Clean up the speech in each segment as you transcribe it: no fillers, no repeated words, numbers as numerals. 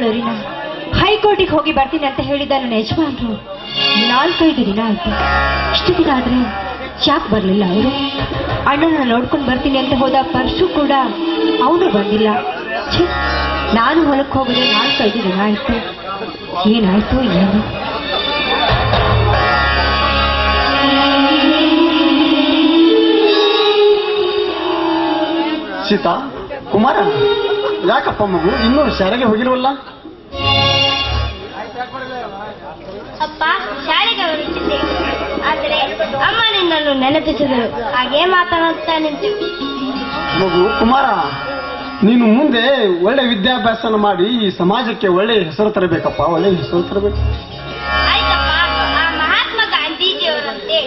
ಬೆಂಗಳೂರಿನ ಹೈಕೋರ್ಟಿಗೆ ಹೋಗಿ ಬರ್ತೀನಿ ಅಂತ ಹೇಳಿದ ನನ್ನ ಯಜಮಾನ್ರು 4-5 ದಿನ ಆಯ್ತು. ಇಷ್ಟು ದಿನ ಆದ್ರೆ ಯಾಕೆ ಬರಲಿಲ್ಲ ಅವರು? ಅಣ್ಣನ ನೋಡ್ಕೊಂಡು ಬರ್ತೀನಿ ಅಂತ ಹೋದ ಪರ್ಸು ಕೂಡ ಅವನು ಬಂದಿಲ್ಲ. ನಾನು ಹೊಲಕ್ಕೆ ಹೋಗೋದು 4-5 ದಿನ ಆಯ್ತು. ಏನಾಯ್ತು ಏನು? ಸೀತಾ, ಕುಮಾರ, ಯಾಕಪ್ಪ ಮಗು ಇನ್ನೂ ಶಾಲೆಗೆ ಹೋಗಿಲ್ವಲ್ಲ? ಅಪ್ಪ ಶಾಲೆಗೆ ಹೊರಟಿದ್ದೆ, ಆದರೆ ಅಮ್ಮ ನಿನ್ನನ್ನು ನೆನಪಿಸಿದರು, ಹಾಗೇ ಮಾತನಾಡ್ತಾ ನಿಂತು. ಮಗು ಕುಮಾರ, ನೀನು ಮುಂದೆ ಒಳ್ಳೆ ವಿದ್ಯಾಭ್ಯಾಸನ ಮಾಡಿ ಈ ಸಮಾಜಕ್ಕೆ ಒಳ್ಳೆ ಹೆಸರು ತರಬೇಕಪ್ಪ, ಒಳ್ಳೆ ಹೆಸರು ತರಬೇಕು. ಆಯ್ತಪ್ಪ, ಆ ಮಹಾತ್ಮ ಗಾಂಧೀಜಿಯವರಂತೆ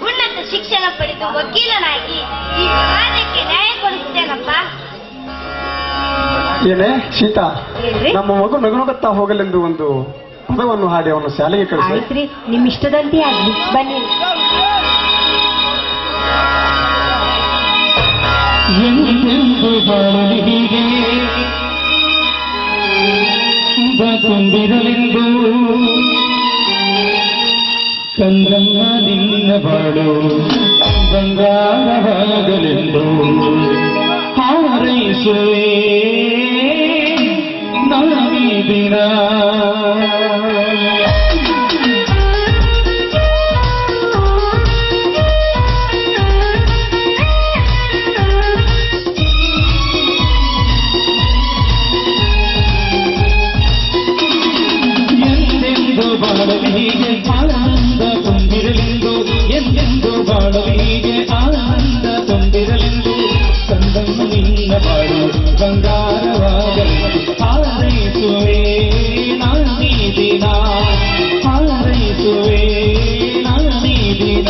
ಉನ್ನತ ಶಿಕ್ಷಣ ಪಡೆದು ವಕೀಲನಾಗಿ ಈ ಸಮಾಜಕ್ಕೆ ನ್ಯಾಯ ಕೊಡಿಸ್ತೇನಪ್ಪ. ಏನೇ ಸೀತಾ, ನಮ್ಮ ಮಗು ನಗುನಗುತ್ತಾ ಹೋಗಲೆಂದು ಒಂದು ಪದವನ್ನು ಹಾಡಿ ಅವನು ಶಾಲೆಗೆ ಕಳಿಸಿ. ಆಯ್ತ್ರಿ, ನಿಮ್ ಇಷ್ಟದಂತೆ ಆಗ್ಲಿ, ಬನ್ನಿ. ಎಂದೆಂದು ಬಾಳಲಿಗೆ ತುಂಬಿರಲೆಂದು ಕಂದಮ್ಮ ನಿನ್ನ ಬಾಳು ಬಂಗಾರವಾಗಲೆಂದು ಹಾರೈಸುವೆ ನಾನೀ ದಿನ. ಬಾಳಲಿಗೆ ಆನಂದ ತುಂಬಿರಲೆಂದು, ಎಂದೆಂದು ಬಾಳಲಿಗೆ ಆನಂದ ತುಂಬಿರಲೆಂದು ಕಂದಮ್ಮ ನಿನ್ನ ಬಾಳು ಬಂಗಾರವಾಗಲೆಂದು ಹಾರೈಸುವೆ ನಾನೀ ದಿನ, ಹಾರೈಸುವೆ ನಾನೀ ದಿನ.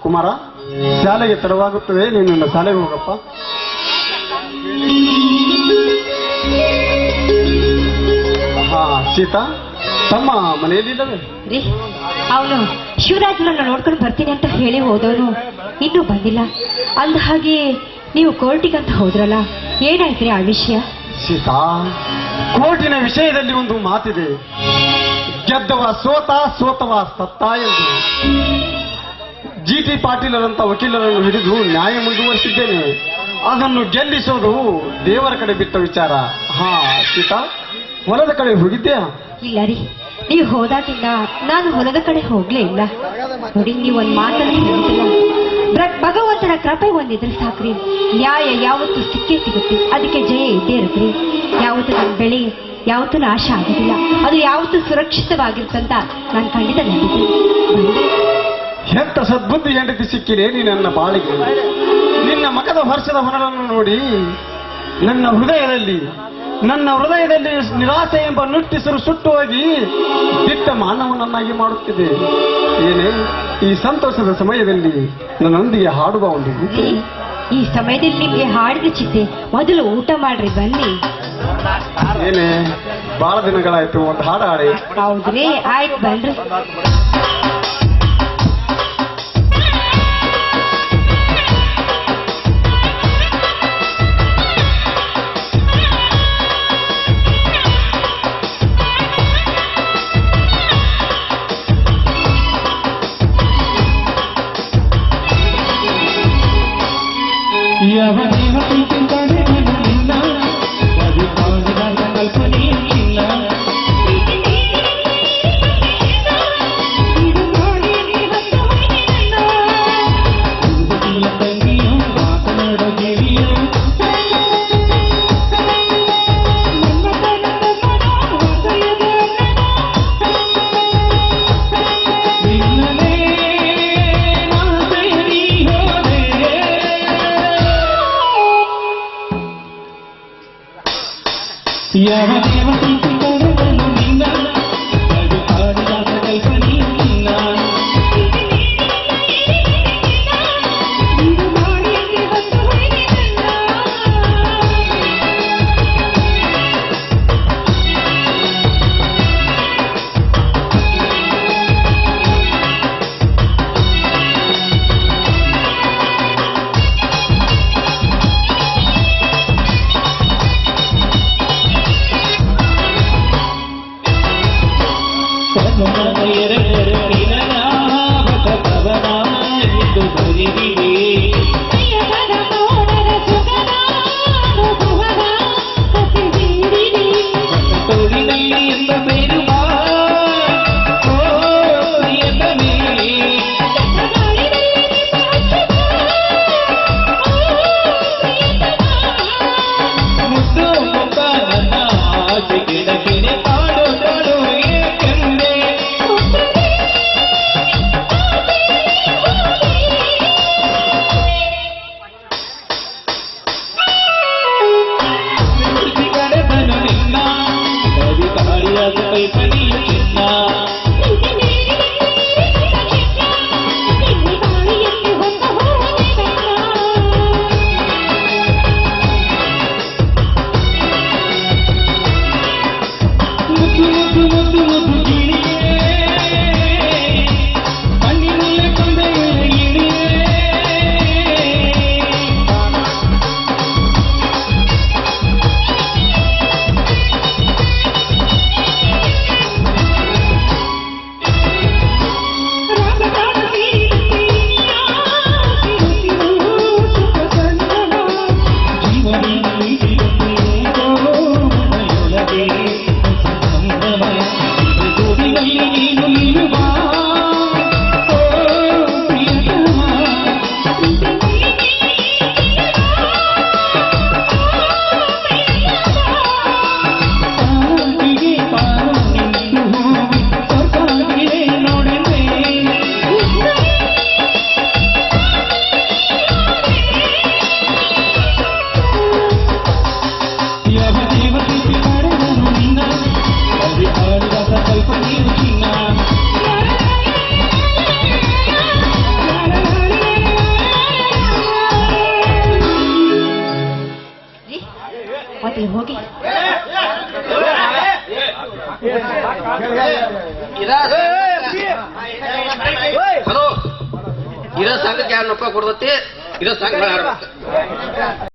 ಕುಮಾರ, ಶಾಲೆಗೆ ತಡವಾಗುತ್ತದೆ, ನೀನು ಶಾಲೆಗೆ ಹೋಗಪ್ಪ. ಹಾ ಸೀತಾ, ತಮ್ಮ ಮನೆಯಲ್ಲಿಲ್ಲವೇ? ರೀ, ಅವನು ಶಿವರಾಜ್ನನ್ನ ನೋಡ್ಕೊಂಡು ಬರ್ತೀನಿ ಅಂತ ಹೇಳಿ ಹೋದವನು ಇನ್ನೂ ಬಂದಿಲ್ಲ. ಅಂದ ಹಾಗೆ ನೀವು ಕೋರ್ಟಿಗಂತ ಹೋದ್ರಲ್ಲ, ಏನಾಯ್ತ್ರಿ ಆ ವಿಷಯ? ಸೀತಾ, ಕೋರ್ಟಿನ ವಿಷಯದಲ್ಲಿ ಒಂದು ಮಾತಿದೆ, ಗೆದ್ದವ ಸೋತ, ಸೋತವ ಸತ್ತ ಎಂದು. ಜಿ.ಟಿ. ಪಾಟೀಲರಂತ ವಕೀಲರನ್ನು ಹಿಡಿದು ನ್ಯಾಯ ಮುಂದುವರಿಸಿದ್ದೇನೆ. ಅದನ್ನು ಗೆಲ್ಲಿಸೋದು ದೇವರ ಕಡೆ ಬಿಟ್ಟ ವಿಚಾರ. ಹಾ ಸೀತಾ, ಹೊಲದ ಕಡೆ ಹೋಗಿದ್ಯಾ? ಇಲ್ಲ ರೀ, ನೀವು ಹೋದಾಗಿಂದ ನಾನು ಹೊಲದ ಕಡೆ ಹೋಗ್ಲೇ ಇಲ್ಲ. ನೋಡಿ, ನೀವೊಂದು ಮಾತನ್ನು ಹೇಳಿದಿಲ್ಲ, ಭಗವಂತನ ಕೃಪೆ ಒಂದಿದ್ರೆ ಸಾಕ್ರಿ, ನ್ಯಾಯ ಯಾವತ್ತೂ ಸಿಕ್ಕೇ ಸಿಗುತ್ತೆ, ಅದಕ್ಕೆ ಜಯ ಇದ್ದೇ ಇರುತ್ರಿ. ಯಾವತ್ತೂ ನನ್ನ ಬೆಳೆ ಯಾವತ್ತೂ ನಾಶ ಆಗೋದಿಲ್ಲ, ಅದು ಯಾವತ್ತೂ ಸುರಕ್ಷಿತವಾಗಿರುತ್ತಂತ ನಾನು ಖಂಡಿತ ನಂಬಿದ್ದೀನಿ. ಎಂತ ಸದ್ಬುದ್ಧಿ ಹೆಂಡತಿ ಸಿಕ್ಕಿದೆ ನೀ ನನ್ನ ಬಾಳಿಗೆ. ನಿನ್ನ ಮಕದ ವರ್ಷದ ಹೊನಲನ್ನು ನೋಡಿ ನನ್ನ ಹೃದಯದಲ್ಲಿ ನನ್ನ ಹೃದಯದಲ್ಲಿ ನಿರಾಸೆ ಎಂಬ ನುಟ್ಟಿಸರು ಸುಟ್ಟು ಹೋಗಿ ದಿಟ್ಟ ಮಾನವನನ್ನಾಗಿ ಮಾಡುತ್ತಿದೆ. ಏನೇ ಈ ಸಂತೋಷದ ಸಮಯದಲ್ಲಿ ನನ್ನೊಂದಿಗೆ ಹಾಡುವ ಒಂದು ಗೀತೆ. ಈ ಸಮಯದಲ್ಲಿ ನಿಮ್ಗೆ ಹಾಡಿದ ಚಿತ್ತೆ, ಮೊದಲು ಊಟ ಮಾಡ್ರಿ ಬನ್ನಿ. ಏನೇ ಬಹಳ ದಿನಗಳಾಯ್ತು, ಒಂದು ಹಾಡು ಹಾಡಿ. ಹೌದ್ರಿ, ಆಯ್ತು ಬನ್ರಿ. ಯಾವ ದೇವ ತಿಂತಾನೆ ನಿನ್ನ ಅದು ಕಾಣಿದ ಕಲ್ಪನೆ ಇಲ್ಲ. ತಂಗಿಯೋ ಮಾತನಾಡೋ ಗಿರಿಯೋ ನಿನ್ನನೇ ಮಾತೆಯರಿ ಹೋದೆ. ಯಾವ ದೇವ ತಿಂತಾನೆ ನಿನ್ನ ಅದು ಕಾಣಿದ ಕಲ್ಪನೆ ಇಲ್ಲ. ಮತ್ತೆ ಹೋಗಿ ಇರೋ ಸಂಘಕ್ಕೆ ಯಾರು ರೊಕ್ಕ ಕೊಡ್ತತಿ, ಇರೋ ಸಂಘ